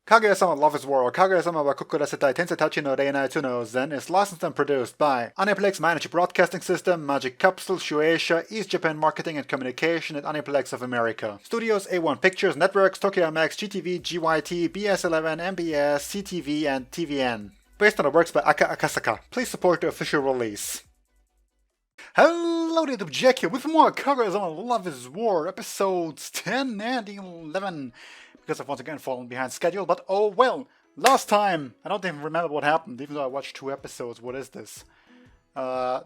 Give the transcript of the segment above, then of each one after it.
Kaguya-sama Love is War or Kaguya-sama wa Kokurasetai Tensai-tachi no Reinai Tsuno Zen is licensed and produced by Aniplex Managed Broadcasting System, Magic Capsule, Shueisha, East Japan Marketing and Communication, and Aniplex of America. Studios A1 Pictures, Networks, Tokyo MX, GTV, GYT, BS11, MBS, CTV, and TVN. Based on the works by Aka Akasaka. Please support the official release. Hello, YouTube Jack here with more Kaguya-sama Love is War, episodes 10 and 11. Because I've once again fallen behind schedule, but oh well. Last time, I don't even remember what happened, even though I watched 2 episodes. What is this?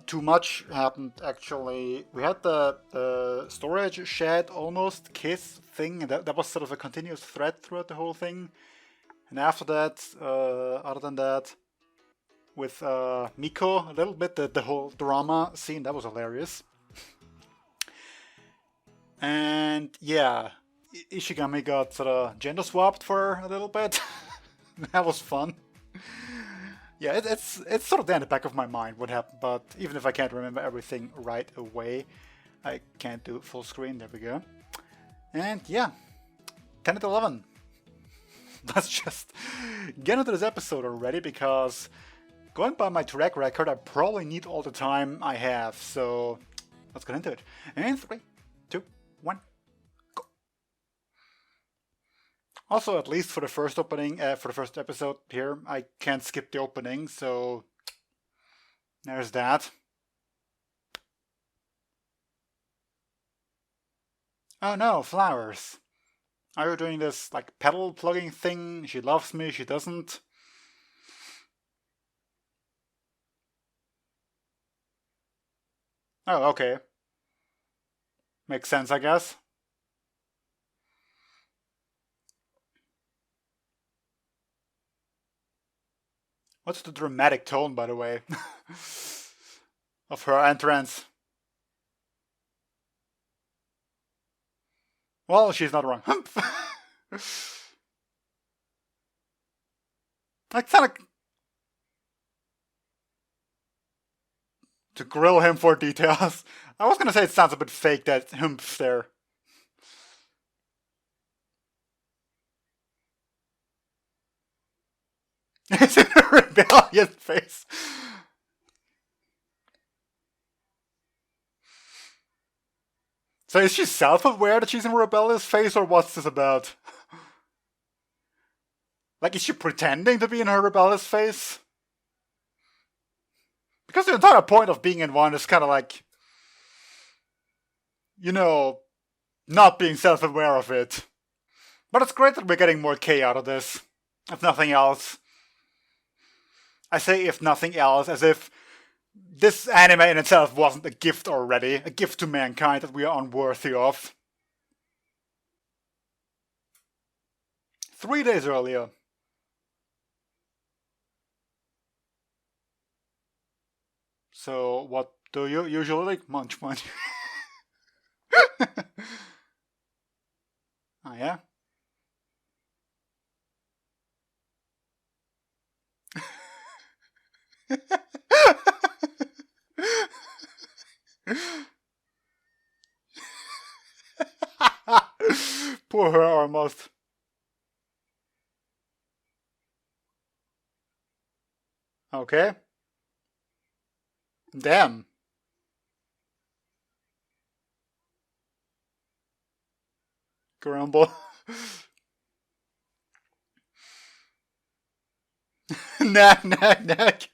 Too much happened, actually. We had the storage shed almost kiss thing, and that was sort of a continuous thread throughout the whole thing. And after that, other than that, with Miko, a little bit, the whole drama scene, that was hilarious. And yeah, Ishigami got sort of gender swapped for a little bit. That was fun. Yeah, it's sort of there in the back of my mind what happened, but even if I can't remember everything right away, I can't do full screen. There we go. And yeah, 10 and 11. Let's just get into this episode already, because going by my track record, I probably need all the time I have. So let's get into it. And 3, 2, 1. Also, at least for the first opening, for the first episode here, I can't skip the opening, so there's that. Oh no, flowers. Are you doing this, like, pedal plugging thing? She loves me, she doesn't. Oh, okay. Makes sense, I guess. What's the dramatic tone, by the way, of her entrance? Well, she's not wrong. I kind of to grill him for details. I was gonna say it sounds a bit fake, that humph there. It's in a rebellious face. So is she self-aware that she's in a rebellious phase, or what's this about? Like, is she pretending to be in her rebellious phase? Because the entire point of being in one is kind of like, you know, not being self-aware of it. But it's great that we're getting more K out of this, if nothing else. I say if nothing else, as if this anime in itself wasn't a gift already, a gift to mankind that we are unworthy of. 3 days earlier. So what do you usually like? Munch munch. Oh yeah? Poor her almost. Okay. Damn. Grumble. Knack, knack, knack.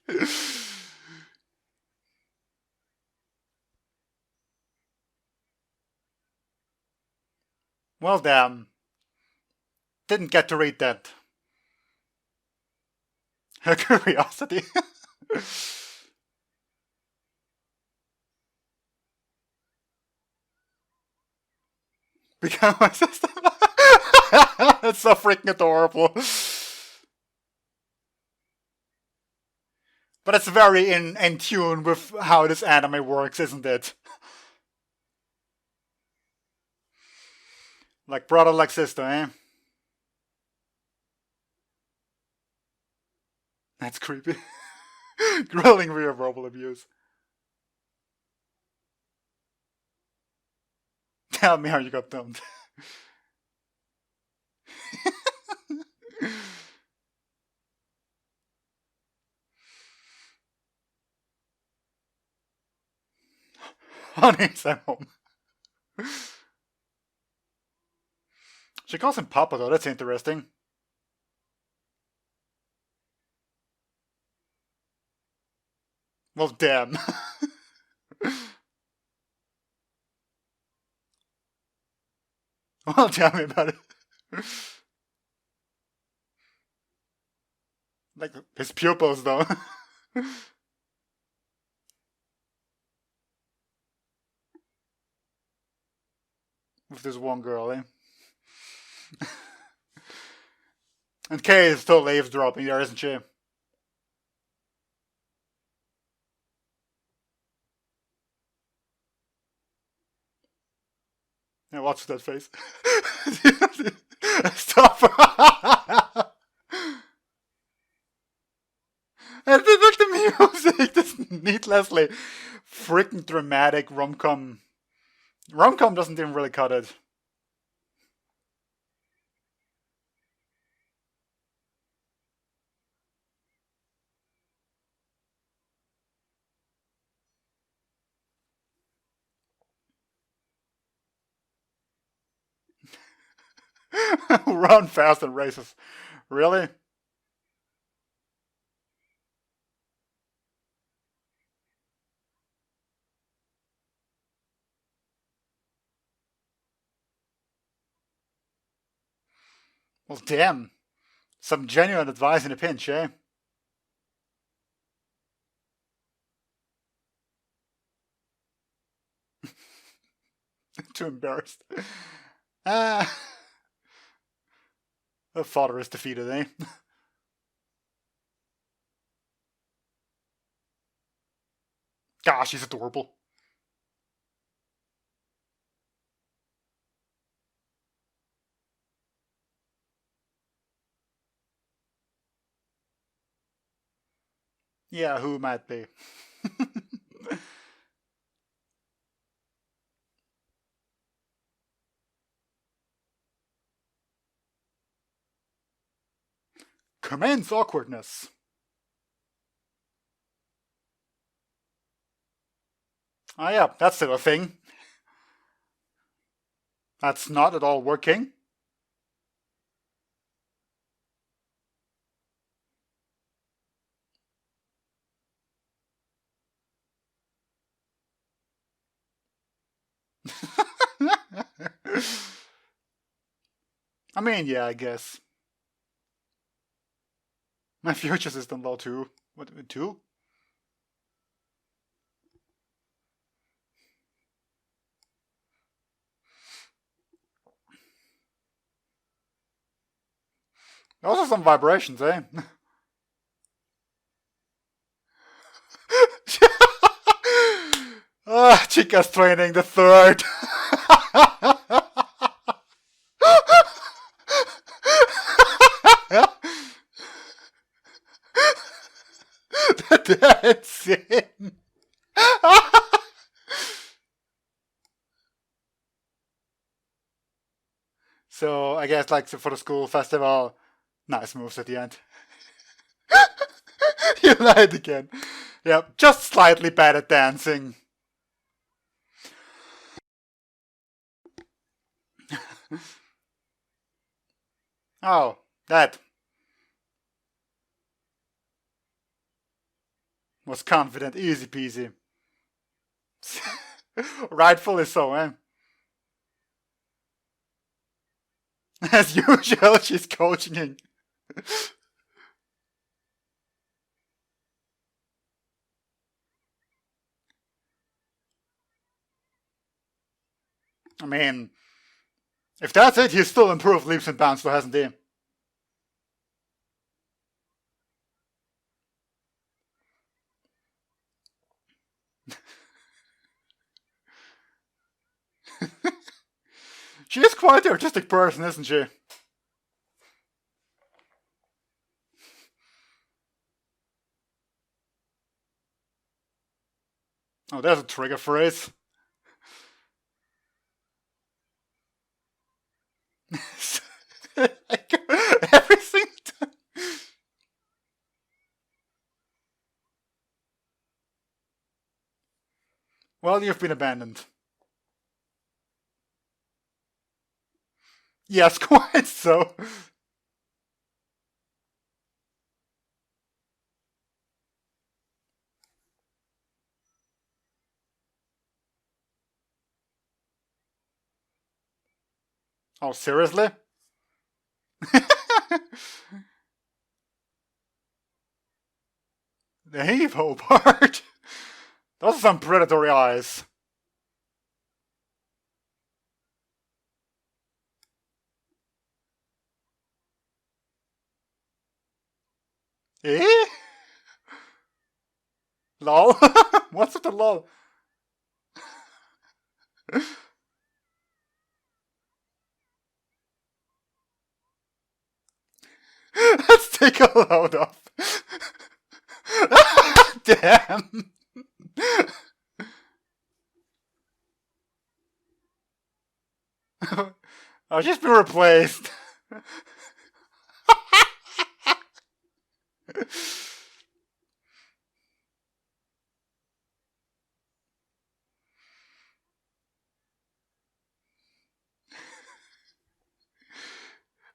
Well, damn. Didn't get to read that. Her curiosity. Become my sister. That's so freaking adorable. But it's very in tune with how this anime works, isn't it? Like brother, like sister, eh? That's creepy. Grilling real verbal abuse. Tell me how you got dumped. Honey, I'm home. She calls him Papa though, that's interesting. Well, damn. Well, tell me about it. Like, his pupils though. With this one girl, eh? And Kay is still eavesdropping there, isn't she? Yeah, watch that face. Stop. And then look the music, this needlessly freaking dramatic rom-com. Rom-com doesn't even really cut it. Run fast and races. Really? Well, damn. Some genuine advice in a pinch, eh? Too embarrassed. Ah. The father is defeated, eh? Gosh, she's adorable. Yeah, who might be? Commence awkwardness. Ah, yeah, that's still a thing. That's not at all working. I mean, yeah, I guess. My future system law too. What, two? Also some vibrations, eh? Chica's training the third. That's it. So I guess like for the school festival, nice moves at the end. You lied again. Yep, just slightly bad at dancing. Oh, that was confident, easy peasy. Rightfully so, eh? As usual, she's coaching him. I mean, if that's it, he's still improved leaps and bounds, though, hasn't he? She is quite the artistic person, isn't she? Oh, there's a trigger phrase. Every single time. Well, you've been abandoned. Yes, quite so. Oh, seriously? The heave-ho part? Those are some predatory eyes. Eh? Lol? What's with the lol? Let's take a load off. Damn. I've just been replaced.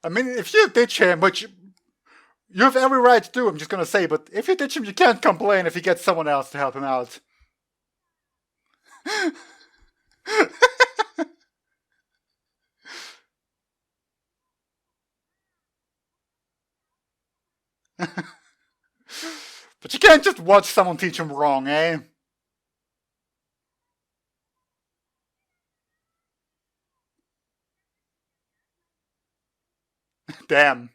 I mean, if you ditch him, which you have every right to do, I'm just gonna say, but if you ditch him, you can't complain if he gets someone else to help him out. But you can't just watch someone teach him wrong, eh? Damn.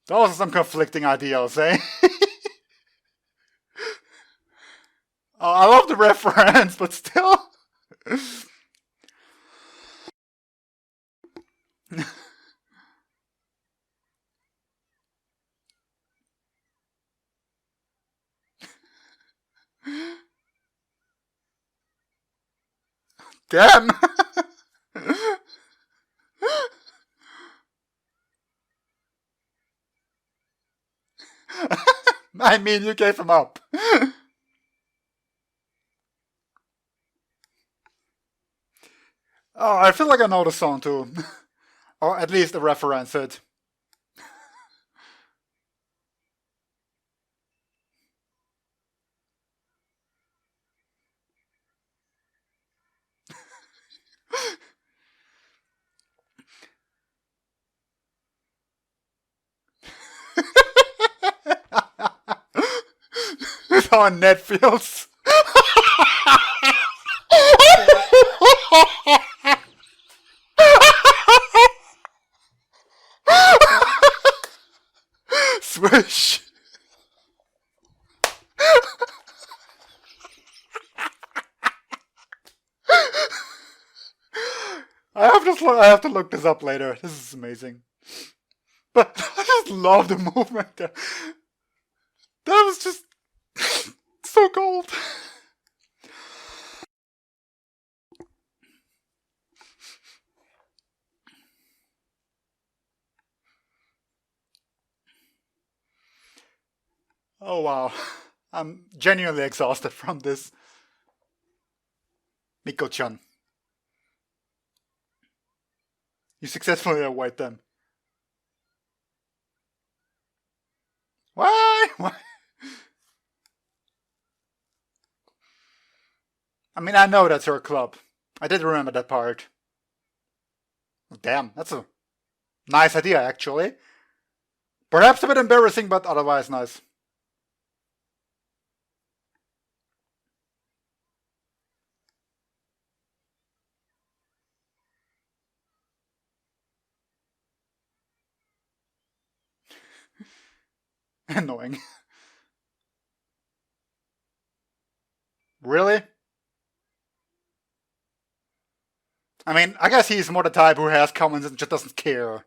Those are some conflicting ideals, eh? Oh, I love the reference, but still. Damn. I mean, you gave him up. Oh, I feel like I know the song too. Or at least a reference it. That's how Ned feels. Swish. I have to look this up later. This is amazing. But I just love the movement there. That was just so cold. Oh wow. I'm genuinely exhausted from this. Miko-chan. You successfully avoid them. Why? Why? I mean, I know that's her club. I did remember that part. Damn, that's a nice idea, actually. Perhaps a bit embarrassing, but otherwise nice. Annoying. Really? I mean, I guess he's more the type who has comments and just doesn't care.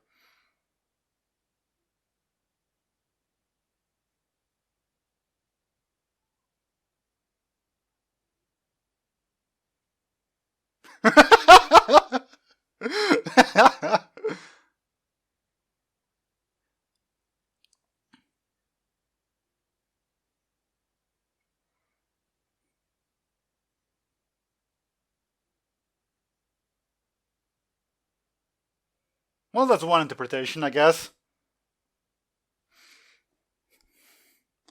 Well, that's one interpretation, I guess.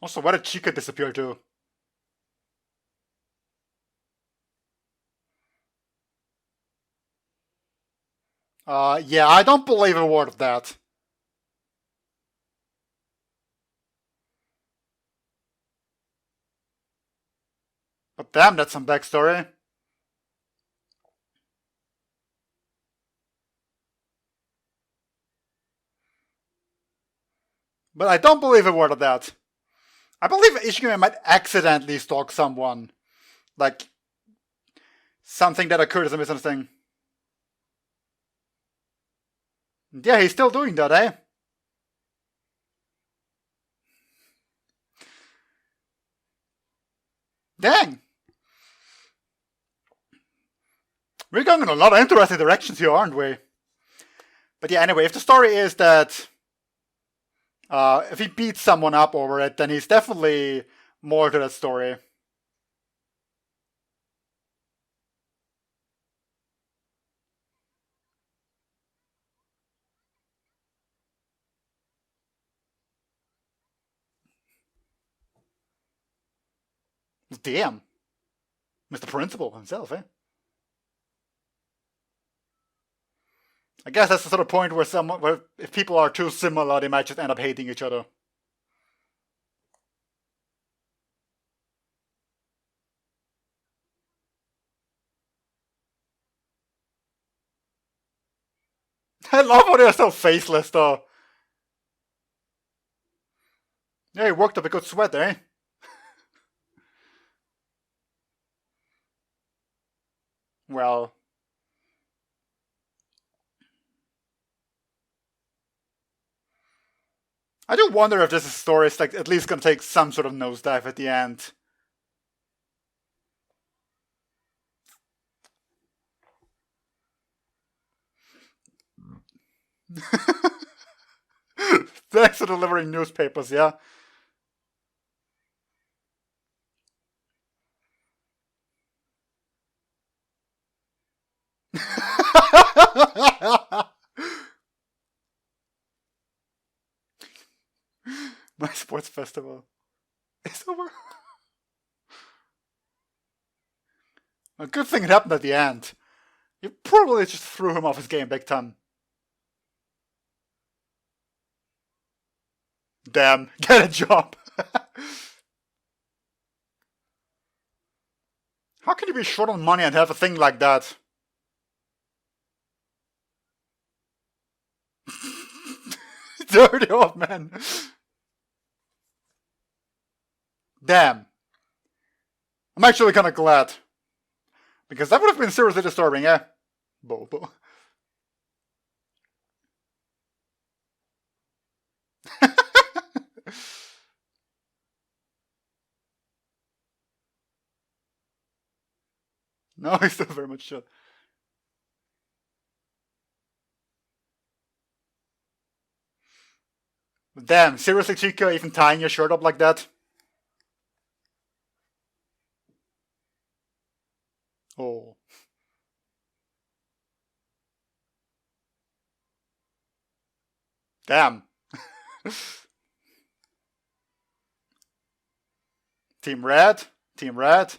Also, where did Chica disappear to? Yeah, I don't believe a word of that. But damn, that's some backstory. But I don't believe a word of that. I believe Ishigami might accidentally stalk someone. Like, something that occurred as a misunderstanding. Yeah, he's still doing that, eh? Dang! We're going in a lot of interesting directions here, aren't we? But yeah, anyway, if the story is that if he beats someone up over it, then he's definitely more to that story. Damn. Mr. Principal himself, eh? I guess that's the sort of point where if people are too similar, they might just end up hating each other. I love how they're so faceless, though. Yeah, he worked up a good sweat, eh? Well, I do wonder if this story is like at least gonna take some sort of nosedive at the end. Thanks for delivering newspapers, yeah? My sports festival is over. A good thing it happened at the end. You probably just threw him off his game big time. Damn, get a job. How can you be short on money and have a thing like that? Dirty old man. Damn. I'm actually kind of glad. Because that would have been seriously disturbing, eh? Bobo. No, he's still very much should. Damn, seriously, Chica, even tying your shirt up like that? Oh. Damn. Team Red? Team Red?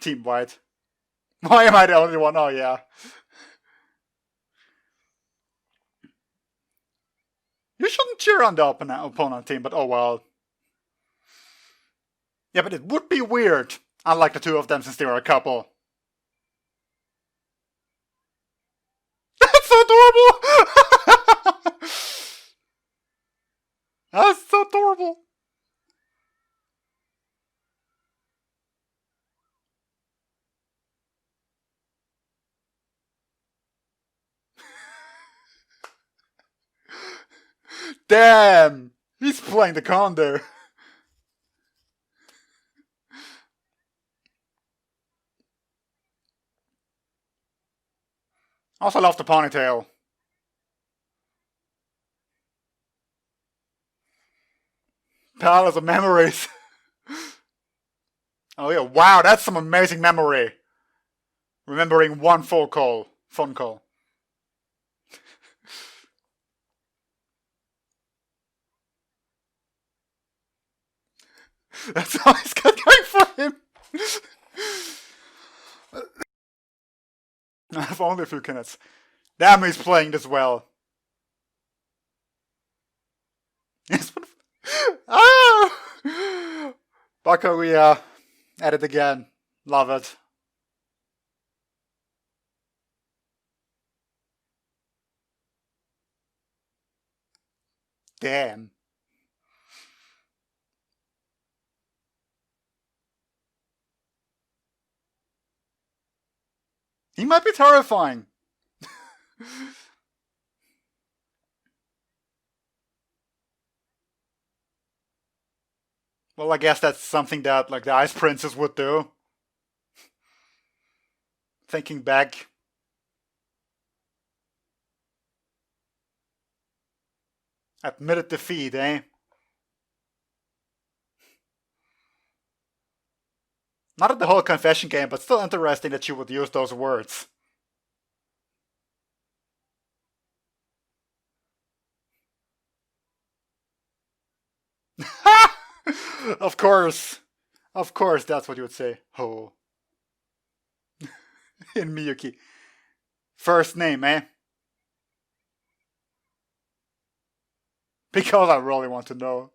Team White. Why am I the only one? Oh, yeah. You shouldn't cheer on the opponent team, but oh well. Yeah, but it would be weird, unlike the two of them since they were a couple. That's so adorable! That's so adorable! Damn! He's playing the con there. Also love the ponytail. Palace of memories. Oh yeah, wow, that's some amazing memory. Remembering one phone call. That's how he's got going for him. I have only a few cannons. Damn, he's playing this well. Ah! Kaguya at it again. Love it. Damn. He might be terrifying. Well, I guess that's something that like the Ice Princess would do. Thinking back. Admitted defeat, eh? Not at the whole confession game, but still interesting that she would use those words. Of course. Of course, that's what you would say. Ho. In Miyuki. First name, eh? Because I really want to know.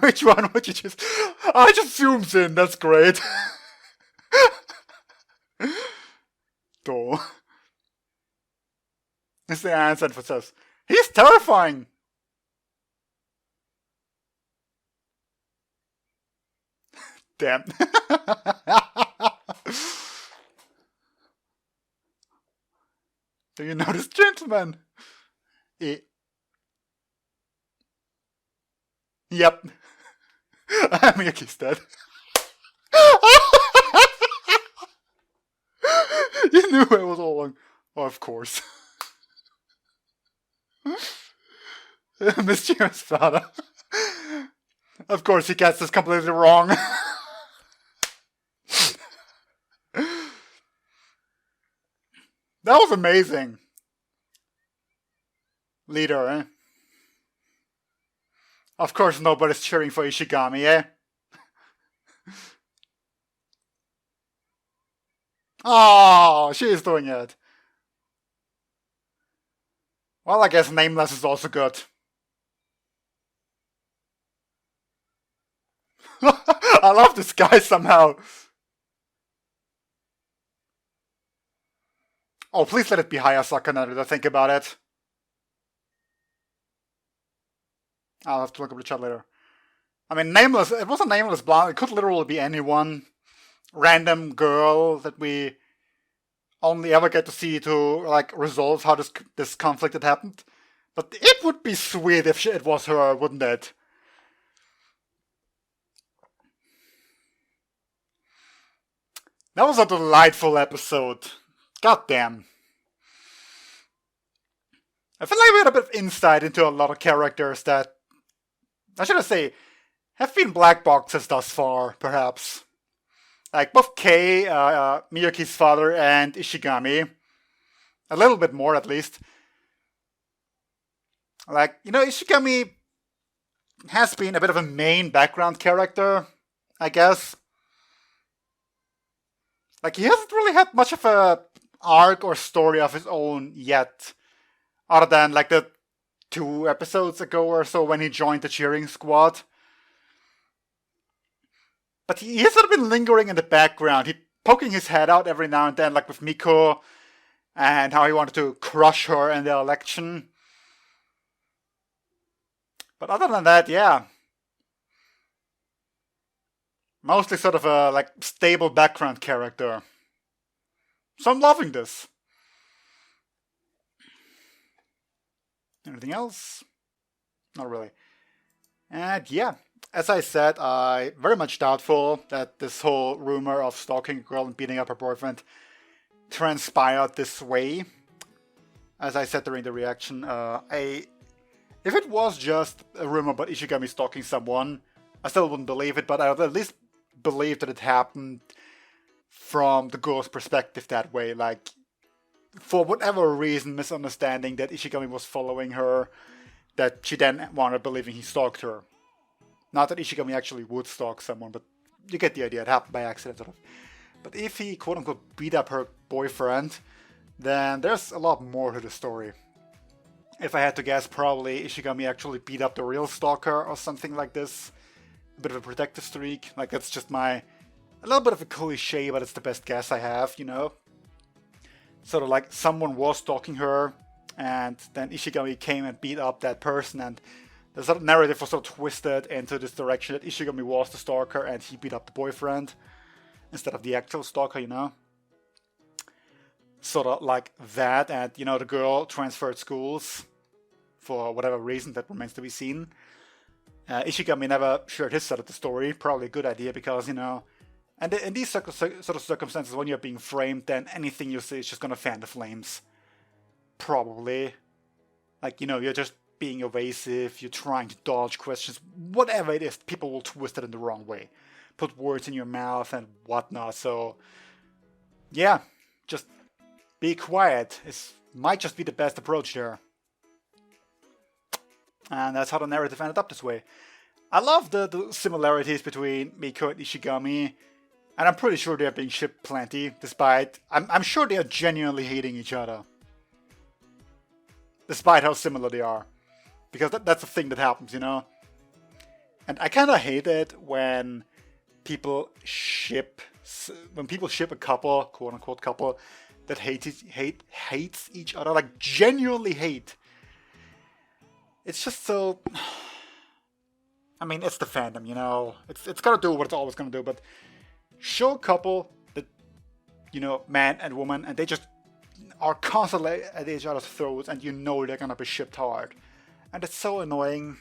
Which one would you choose? I just zooms in, that's great. Do. Is the answer for says. He's terrifying! Damn. Do you know this gentleman? Yep. Miyuki's dead. You knew it was all along. Oh, of course. Mischievous father. Of course, he gets this completely wrong. That was amazing. Leader, eh? Of course nobody's cheering for Ishigami, eh? Oh, she is doing it. Well, I guess Nameless is also good. I love this guy somehow. Oh, please let it be Hayasaka now that I think about it. I'll have to look up the chat later. I mean, Nameless, it was a Nameless blonde. It could literally be anyone. Random girl that we only ever get to see to, like, resolve how this conflict had happened. But it would be sweet if it was her, wouldn't it? That was a delightful episode. Goddamn. I feel like we had a bit of insight into a lot of characters that, I should say, have been black boxes thus far, perhaps. Like both Kei, Miyuki's father, and Ishigami. A little bit more, at least. Like, you know, Ishigami has been a bit of a main background character, I guess. Like, he hasn't really had much of a arc or story of his own yet. Other than, like, the 2 episodes ago or so when he joined the cheering squad. But he has sort of been lingering in the background. He poking his head out every now and then, like with Miko, and how he wanted to crush her in the election. But other than that, yeah. Mostly sort of a, like, stable background character. So I'm loving this. Anything else? Not really. And yeah, as I said, I very much doubtful that this whole rumor of stalking a girl and beating up her boyfriend transpired this way. As I said during the reaction, if it was just a rumor about Ishigami stalking someone, I still wouldn't believe it, but I would at least believe that it happened from the girl's perspective that way. Like, for whatever reason, misunderstanding that Ishigami was following her, that she then wound believing he stalked her. Not that Ishigami actually would stalk someone, but you get the idea. It happened by accident, sort of. But if he, quote unquote, beat up her boyfriend, then there's a lot more to the story. If I had to guess, probably Ishigami actually beat up the real stalker or something like this. A bit of a protective streak. Like, that's just a little bit of a cliche, but it's the best guess I have, you know? Sort of like someone was stalking her, and then Ishigami came and beat up that person, and the sort of narrative was sort of twisted into this direction that Ishigami was the stalker and he beat up the boyfriend instead of the actual stalker, you know? Sort of like that, and, you know, the girl transferred schools for whatever reason that remains to be seen. Ishigami never shared his side of the story, probably a good idea because, you know, and in these sort of circumstances, when you're being framed, then anything you say is just gonna fan the flames. Probably. Like, you know, you're just being evasive, you're trying to dodge questions, whatever it is, people will twist it in the wrong way. Put words in your mouth and whatnot, so yeah, just be quiet. It might just be the best approach there. And that's how the narrative ended up this way. I love the similarities between Miko and Ishigami, and I'm pretty sure they're being shipped plenty, despite... I'm sure they are genuinely hating each other. Despite how similar they are. Because that's the thing that happens, you know? And I kind of hate it when people ship a couple, quote-unquote couple, that hates each other, like genuinely hate. It's just so... I mean, it's the fandom, you know? It's gonna do what it's always gonna do, but show a couple that, you know, man and woman, and they just are constantly at each other's throats, and you know they're gonna be shipped hard. And it's so annoying.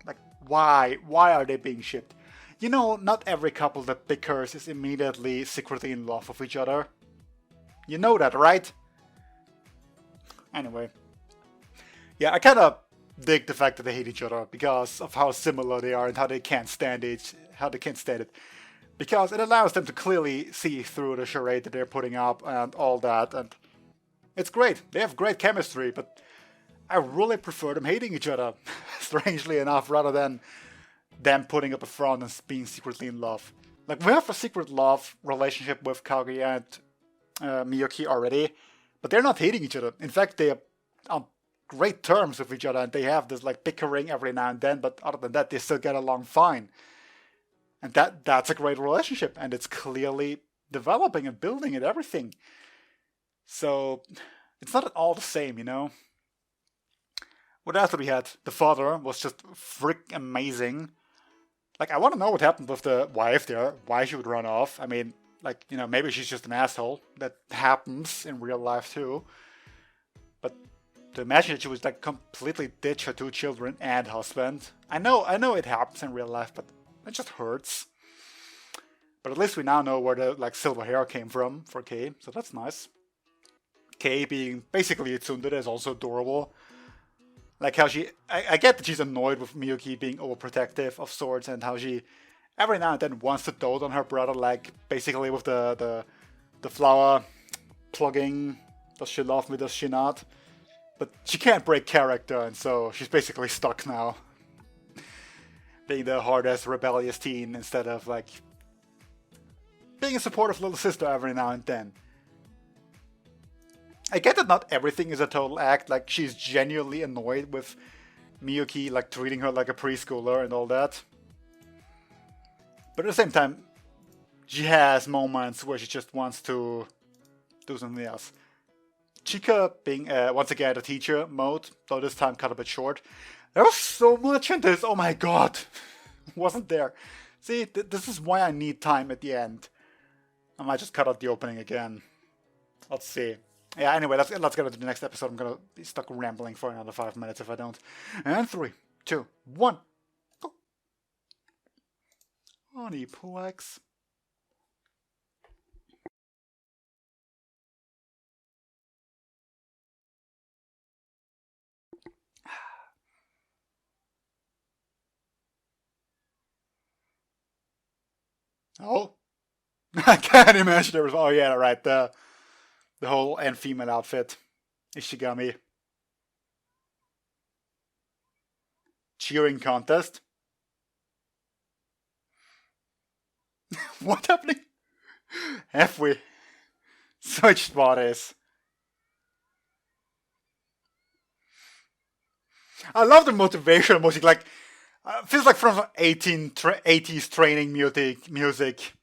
Like, why? Why are they being shipped? You know, not every couple that bickers is immediately secretly in love with each other. You know that, right? Anyway. Yeah, I kind of dig the fact that they hate each other because of how similar they are and how they can't stand it. Because it allows them to clearly see through the charade that they're putting up and all that. And it's great. They have great chemistry, but I really prefer them hating each other, strangely enough, rather than them putting up a front and being secretly in love. Like, we have a secret love relationship with Kaguya and Miyuki already, but they're not hating each other. In fact, they are on great terms with each other, and they have this like bickering every now and then, but other than that, they still get along fine. And that's a great relationship, and it's clearly developing and building and everything. So, it's not at all the same, you know? What else did we had? The father was just frick amazing. Like, I want to know what happened with the wife there, why she would run off. I mean, like, you know, maybe she's just an asshole. That happens in real life too. But to imagine that she was like completely ditch her 2 children and husband. I know it happens in real life, but it just hurts. But at least we now know where the like silver hair came from for Kei, so that's nice. Kei being basically a tsundere is also adorable. Like how I get that she's annoyed with Miyuki being overprotective of sorts, and how she every now and then wants to dote on her brother, like basically with the flower plugging, does she love me, does she not? But she can't break character, and so she's basically stuck now. Being the hard-ass rebellious teen instead of like being a supportive little sister every now and then. I get that not everything is a total act, like she's genuinely annoyed with Miyuki like treating her like a preschooler and all that. But at the same time, she has moments where she just wants to do something else. Chika being once again the teacher mode, though this time cut a bit short. There was so much in this, oh my god! Wasn't there? See, this is why I need time at the end. I might just cut out the opening again. Let's see. Yeah, anyway, let's get into the next episode. I'm gonna be stuck rambling for another 5 minutes if I don't. And 3, 2, 1, go! Honeyplex. Oh, I can't imagine there was. Oh yeah, right. The whole and female outfit. Ishigami. Cheering contest. What happening? Have we switched bodies? I love the motivational music. Like, feels like from 80s training music.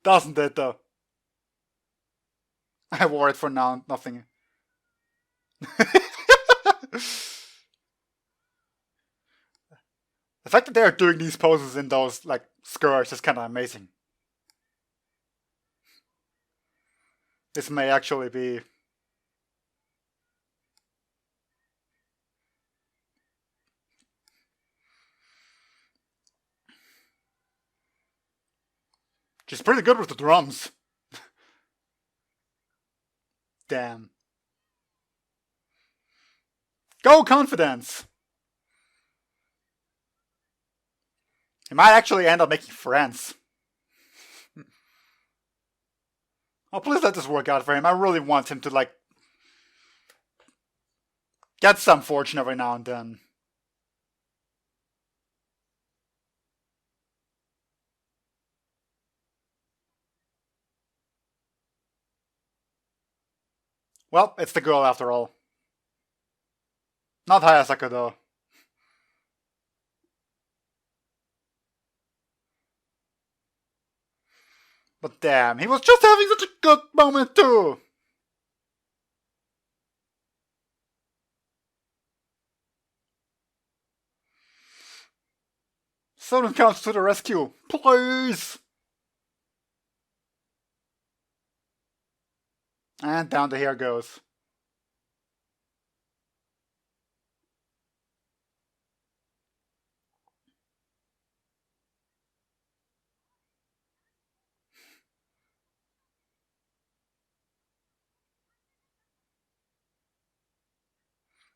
Doesn't it though? I wore it for now, nothing. The fact that they're doing these poses in those like skirts is kind of amazing. This may actually be. She's pretty good with the drums. Damn. Go confidence! He might actually end up making friends. Oh, please let this work out for him. I really want him to, like, get some fortune every now and then. Well, it's the girl after all. Not Hayasaka, though. But damn, he was just having such a good moment, too! Someone comes to the rescue, please! And down the hair goes.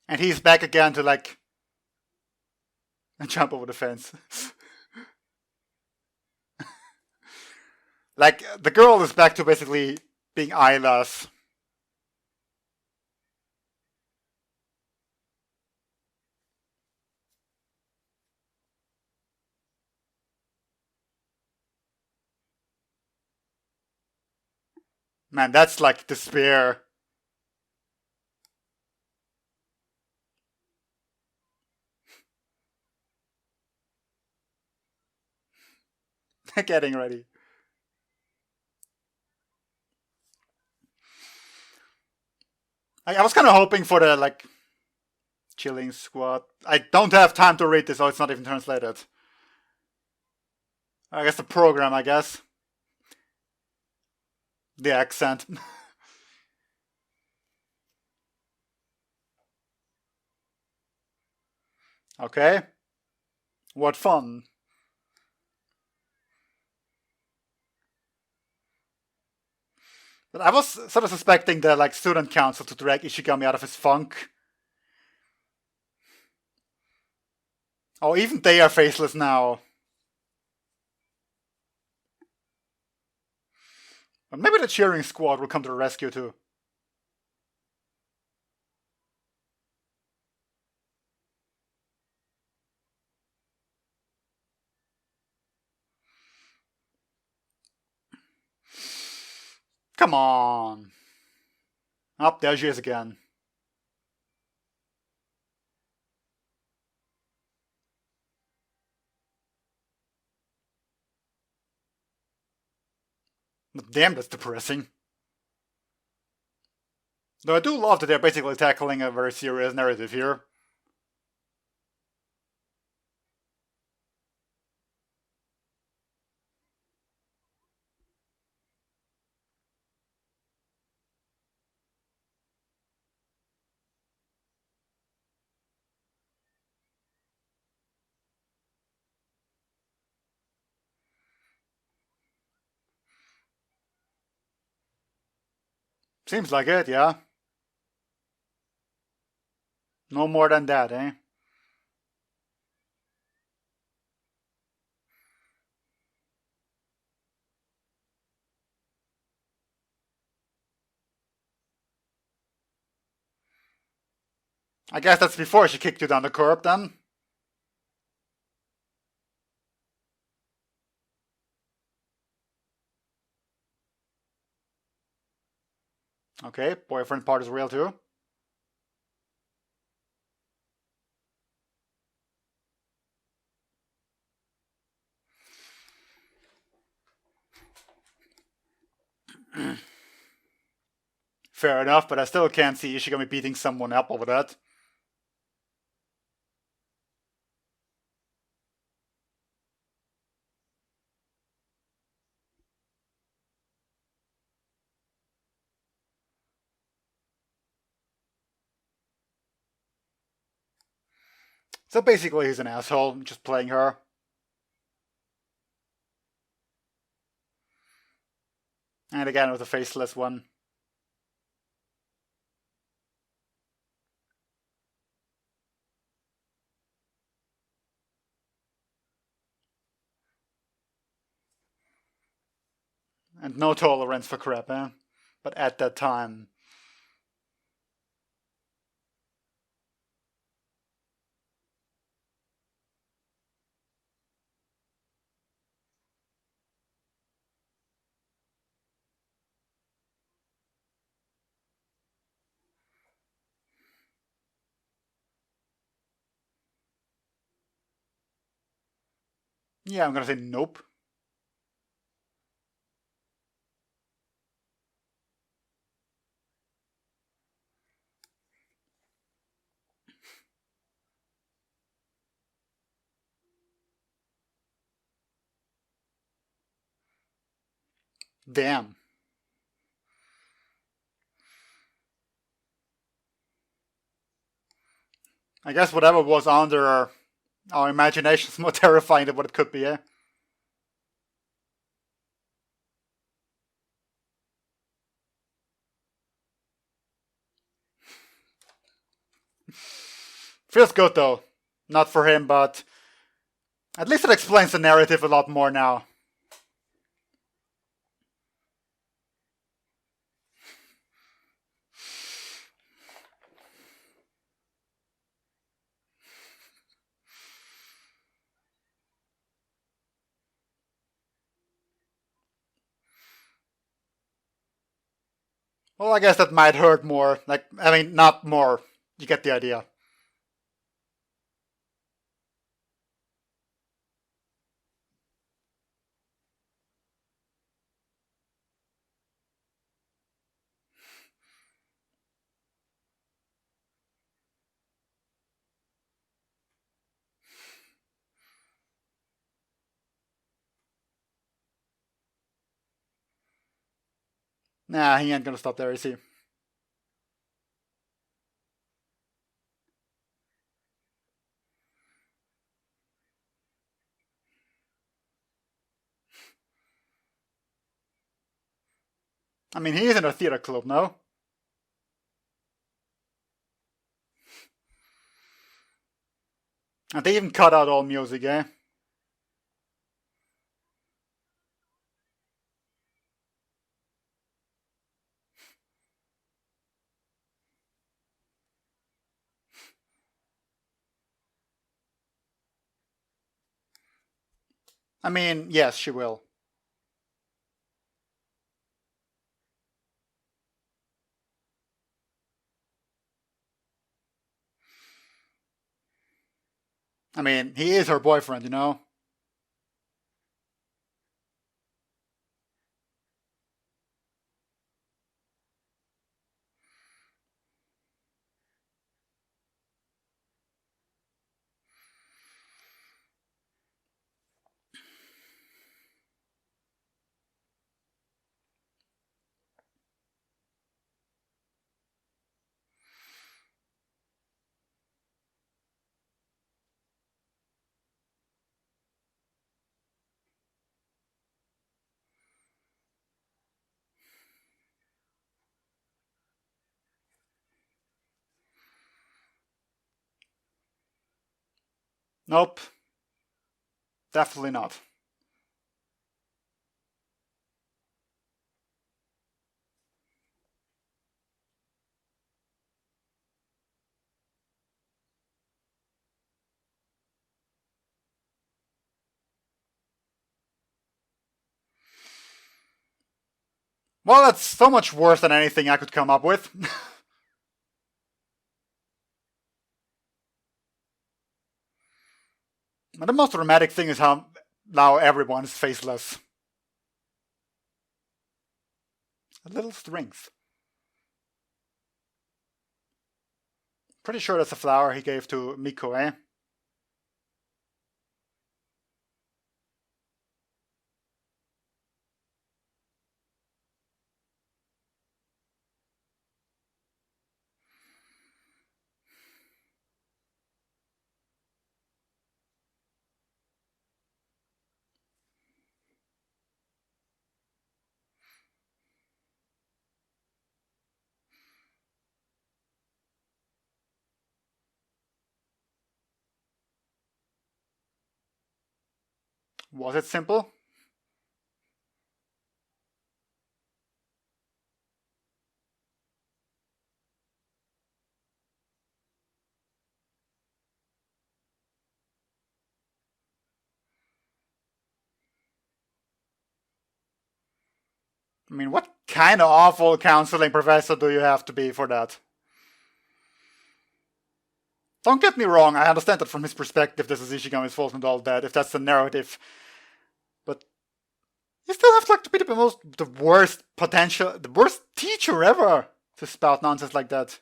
And he's back again to, like, jump over the fence. Like, the girl is back to basically being eyeless. Man, that's like despair. Getting ready. I was kind of hoping for the, like, chilling squad. I don't have time to read this, so it's not even translated. I guess the program, I guess. The accent. Okay. What fun. But I was sort of suspecting the, like, student council to drag Ishigami out of his funk. Oh, even they are faceless now. But maybe the cheering squad will come to the rescue too. Come on. Oh, there she is again. But damn, that's depressing. Though I do love that they're basically tackling a very serious narrative here. Seems like it, yeah. No more than that, eh? I guess that's before she kicked you down the curb then. Okay, boyfriend part is real too. Fair enough, but I still can't see Ishigami beating someone up over that. So basically he's an asshole, just playing her. And again with a faceless one. And no tolerance for crap, eh? But at that time... Yeah, I'm gonna say nope. Damn. I guess whatever was under our imagination is more terrifying than what it could be, eh? Feels good though. Not for him, but at least it explains the narrative a lot more now. Well, I guess that might hurt more. Like, I mean, not more. You get the idea. Nah, he ain't gonna stop there, is he? I mean, he is in a theater club, no? And they even cut out all music, eh? I mean, yes, she will. I mean, he is her boyfriend, you know? Nope. Definitely not. Well, that's so much worse than anything I could come up with. The most dramatic thing is how now everyone is faceless. A little strength. Pretty sure that's a flower he gave to Miko, eh? Was it simple? I mean, what kind of awful counseling professor do you have to be for that? Don't get me wrong, I understand that from his perspective this is Ishigami's fault and all that, if that's the narrative. But you still have like to be the worst potential, the worst teacher ever to spout nonsense like that.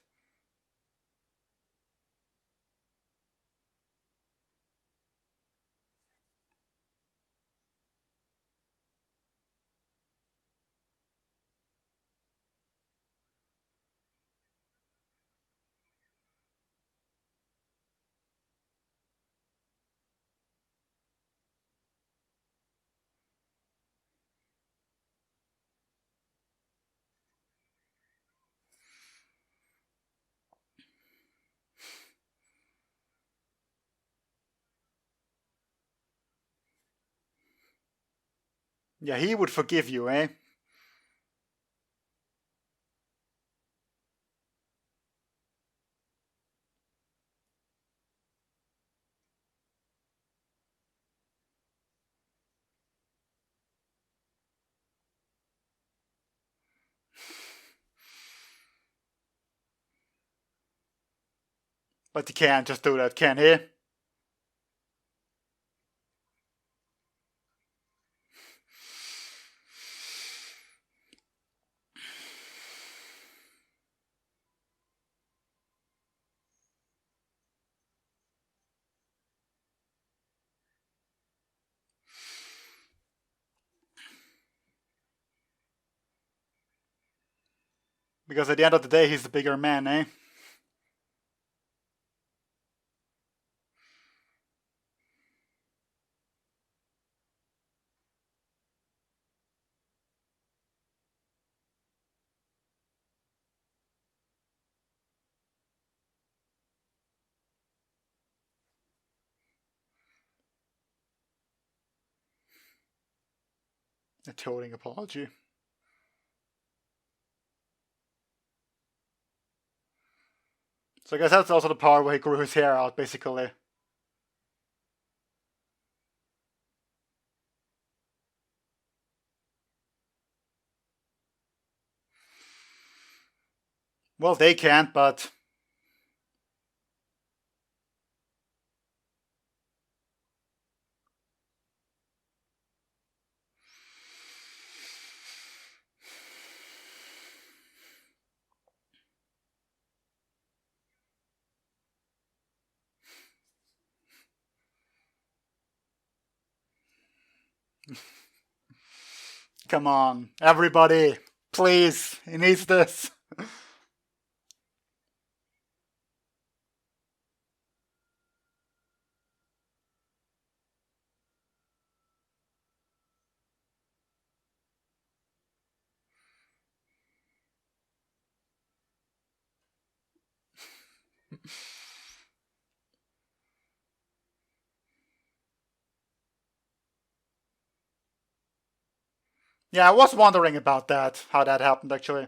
Yeah, he would forgive you, eh? But he can't just do that, can he? Because at the end of the day, he's the bigger man, eh? A toting apology. So I guess that's also the part where he grew his hair out, basically. Well, they can't, but come on, everybody, please, he needs this. Yeah, I was wondering about that, how that happened actually.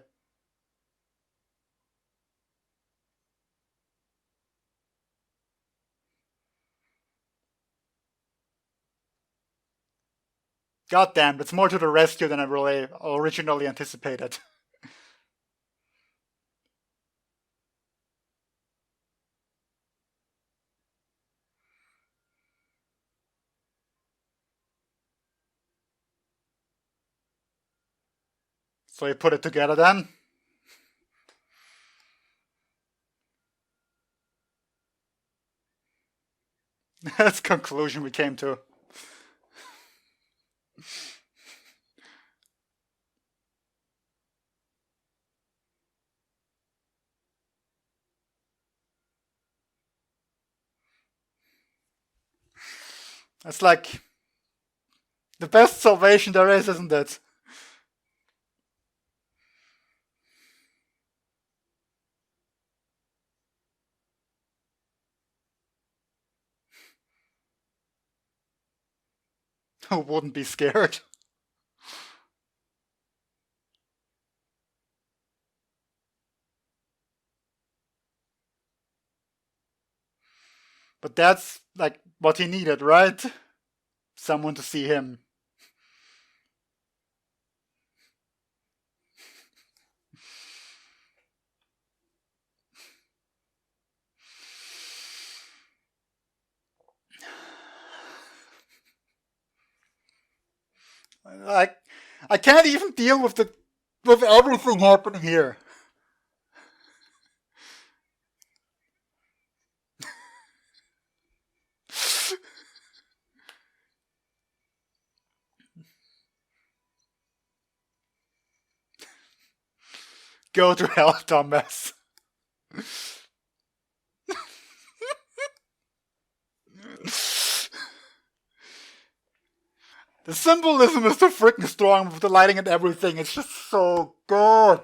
God damn, it's more to the rescue than I really originally anticipated. So you put it together then? That's the conclusion we came to. It's like the best salvation there is, isn't it? Who wouldn't be scared? But that's like what he needed, right? Someone to see him. Like, I can't even deal with everything happening here. Go to hell, dumbass. The symbolism is so freaking strong with the lighting and everything. It's just so good.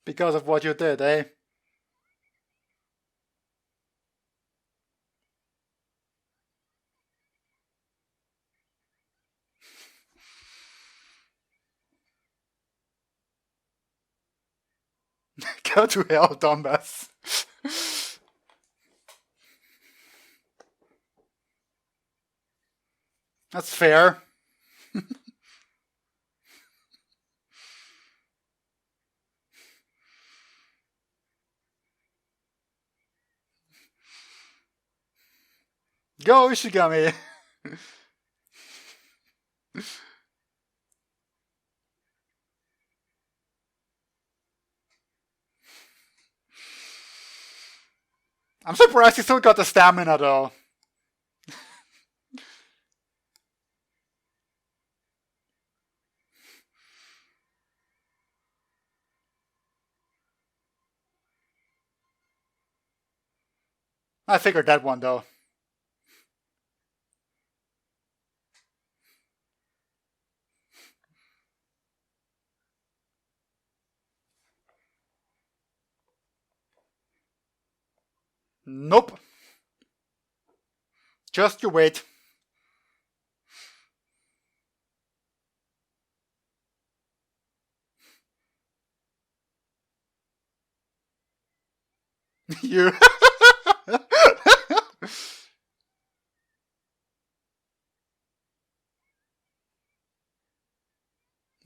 Because of what you did, eh? Go to hell, dumbass. That's fair. Go, Ishigami. I'm surprised he still got the stamina, though. I figured that one, though. Nope. Just you wait. You.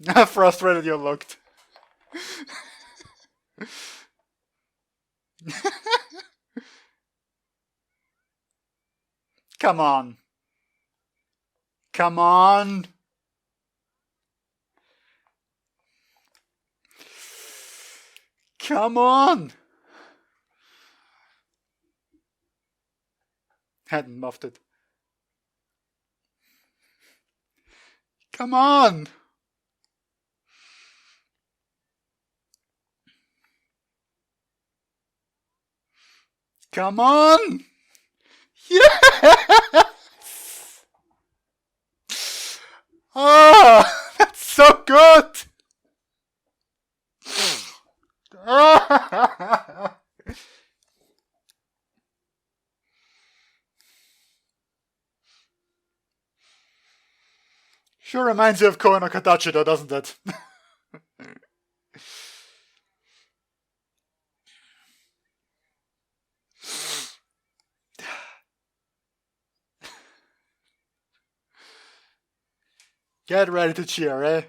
How frustrated you looked. Come on. Come on. Come on. Hadn't muffed it. Come on. Come on. Yes. Oh, that's so good. Sure reminds you of Koe no Katachi though, doesn't it? Get ready to cheer, eh?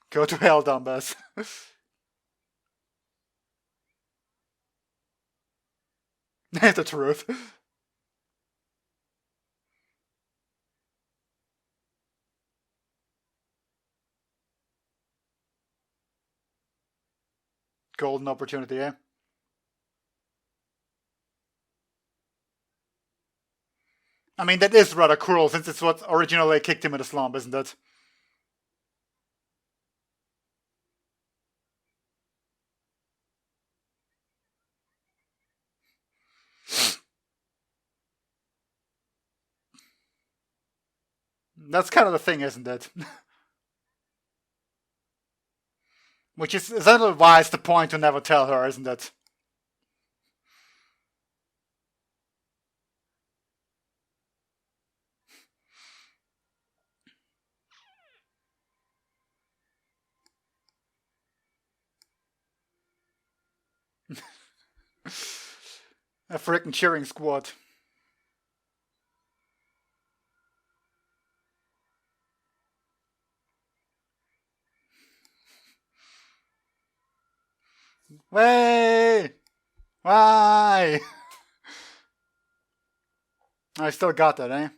Go to hell, dumbass. The truth. Golden opportunity, eh? I mean, that is rather cruel, since it's what originally kicked him in the slump, isn't it? That's kind of the thing, isn't it? Which is essentially why it's the point to never tell her, isn't it? A freaking cheering squad. Way! Why? I still got that, eh?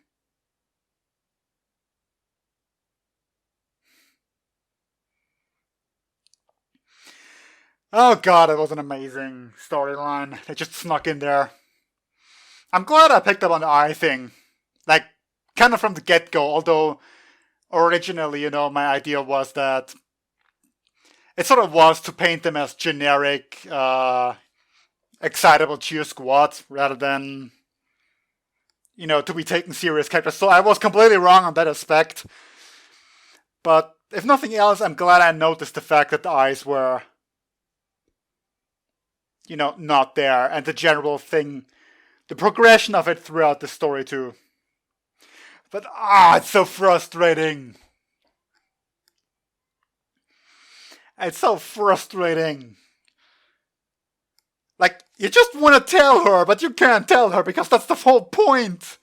Oh god, it was an amazing storyline. They just snuck in there. I'm glad I picked up on the eye thing. Like, kind of from the get-go, although originally, my idea was that it sort of was to paint them as generic, excitable cheer squad rather than, to be taken serious characters. So I was completely wrong on that aspect. But if nothing else, I'm glad I noticed the fact that the eyes were, not there, and the general thing, the progression of it throughout the story too. But it's so frustrating. It's so frustrating. Like, you just want to tell her, but you can't tell her because that's the whole point.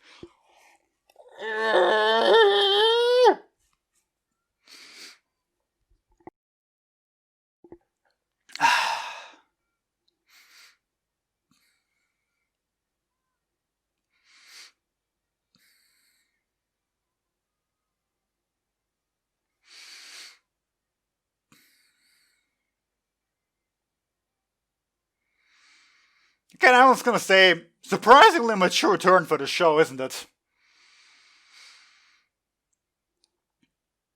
Again, I was gonna say, surprisingly mature turn for the show, isn't it?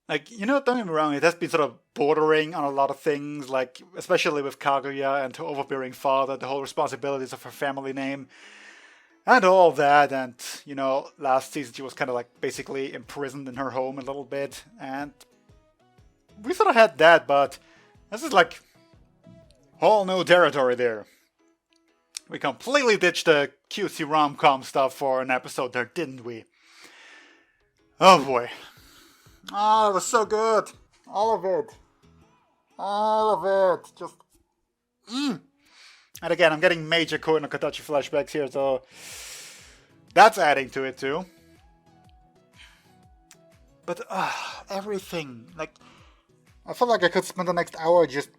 Like, don't get me wrong, it has been sort of bordering on a lot of things, like, especially with Kaguya and her overbearing father, the whole responsibilities of her family name, and all that, and, last season she was kind of like basically imprisoned in her home a little bit, and we sort of had that, but this is like whole new territory there. We completely ditched the cutesy rom-com stuff for an episode there, didn't we? Oh boy. Oh, it was so good. All of it. All of it. Just... And again, I'm getting major Koe no Katachi flashbacks here, so... That's adding to it too. But, everything. Like, I feel like I could spend the next hour just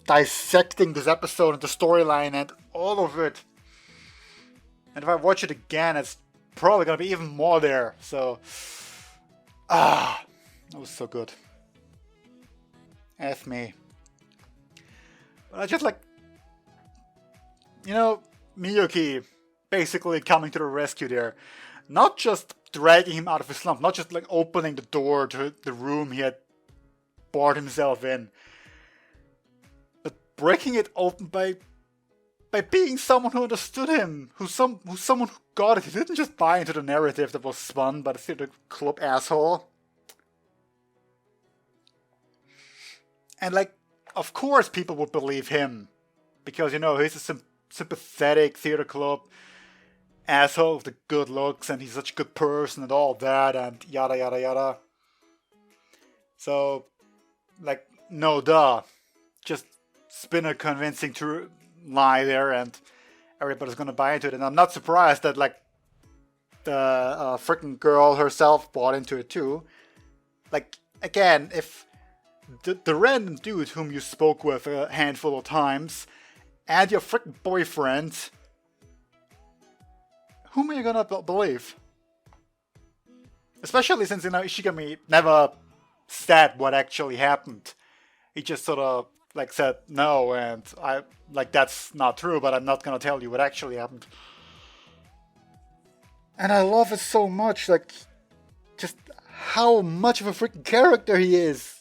dissecting this episode and the storyline and all of it. And if I watch it again, it's probably gonna be even more there. So, that was so good. F me. But I just like, Miyuki basically coming to the rescue there. Not just dragging him out of his slump, not just like opening the door to the room he had barred himself in, but breaking it open by being someone who understood him, who's someone who got it. He didn't just buy into the narrative that was spun by the theater club asshole. And like, of course people would believe him. Because, you know, he's a sympathetic theater club asshole with the good looks, and he's such a good person and all that, and yada yada yada. So, like, no duh. Just spin a convincing lie there, and everybody's gonna buy into it. And I'm not surprised that, like, the freaking girl herself bought into it too. Like, again, if the random dude whom you spoke with a handful of times and your freaking boyfriend, whom are you gonna believe? Especially since, you know, Ishigami never said what actually happened. He just sort of, like, said no, and that's not true, but I'm not gonna tell you what actually happened. And I love it so much, like, just how much of a freaking character he is.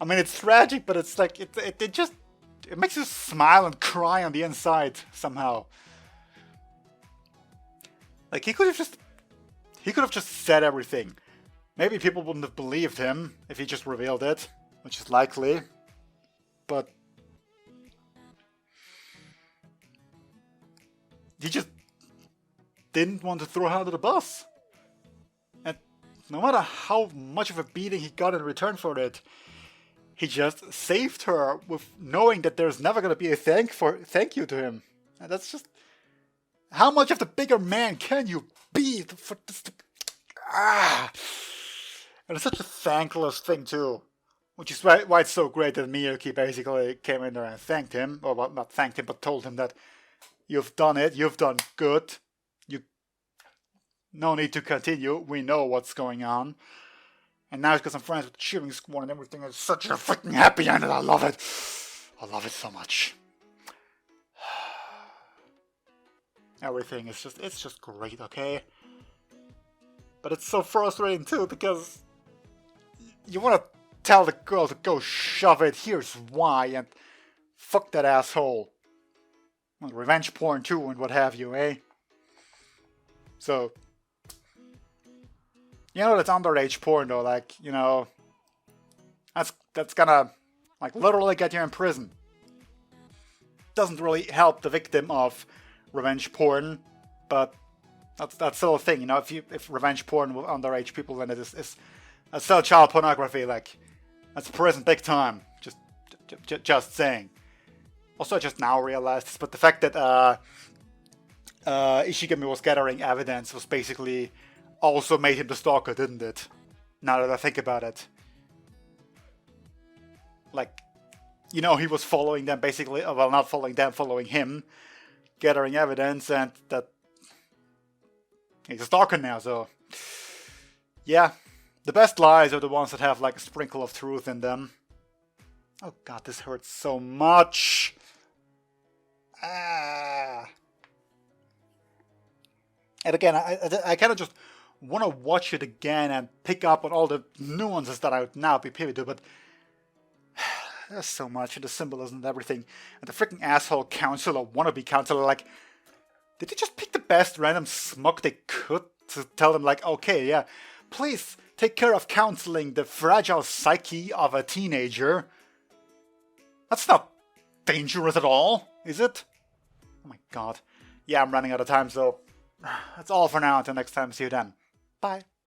I mean, it's tragic, but it's like, it makes you smile and cry on the inside somehow. Like, he could have just said everything. Maybe people wouldn't have believed him if he just revealed it, which is likely. But he just didn't want to throw her under the bus. And no matter how much of a beating he got in return for it, he just saved her with knowing that there's never going to be a thank you to him. And that's just... How much of the bigger man can you be for this? And it's such a thankless thing too. Which is why it's so great that Miyuki basically came in there and thanked him. Or, well, not thanked him, but told him that you've done it, you've done good. No need to continue, we know what's going on. And now he's got some friends with the cheering squad and everything. It's such a freaking happy end, and I love it. I love it so much. Everything is it's just great, okay? But it's so frustrating too, because you want to tell the girl to go shove it, here's why, and fuck that asshole. Well, revenge porn too, and what have you, eh? So, you know, that's underage porn though, like, you know, that's gonna, like, literally get you in prison. Doesn't really help the victim of revenge porn, but that's still a thing, you know. If revenge porn with underage people, then it's still child pornography. Like, that's prison big time. Just saying. Also, I just now realized this, but the fact that Ishigami was gathering evidence was basically also made him the stalker, didn't it? Now that I think about it, like, you know, he was following them basically. Well, not following them, following him, gathering evidence, and that he's a stalker now. So, yeah, the best lies are the ones that have like a sprinkle of truth in them. Oh god, this hurts so much. And again, I kind of just want to watch it again and pick up on all the nuances that I would now be privy to, but there's so much, and the symbolism and everything. And the freaking asshole counselor, wannabe counselor, like, did they just pick the best random smug they could to tell them, like, okay, yeah, please take care of counseling the fragile psyche of a teenager? That's not dangerous at all, is it? Oh my god. Yeah, I'm running out of time, so that's all for now. Until next time, see you then. Bye.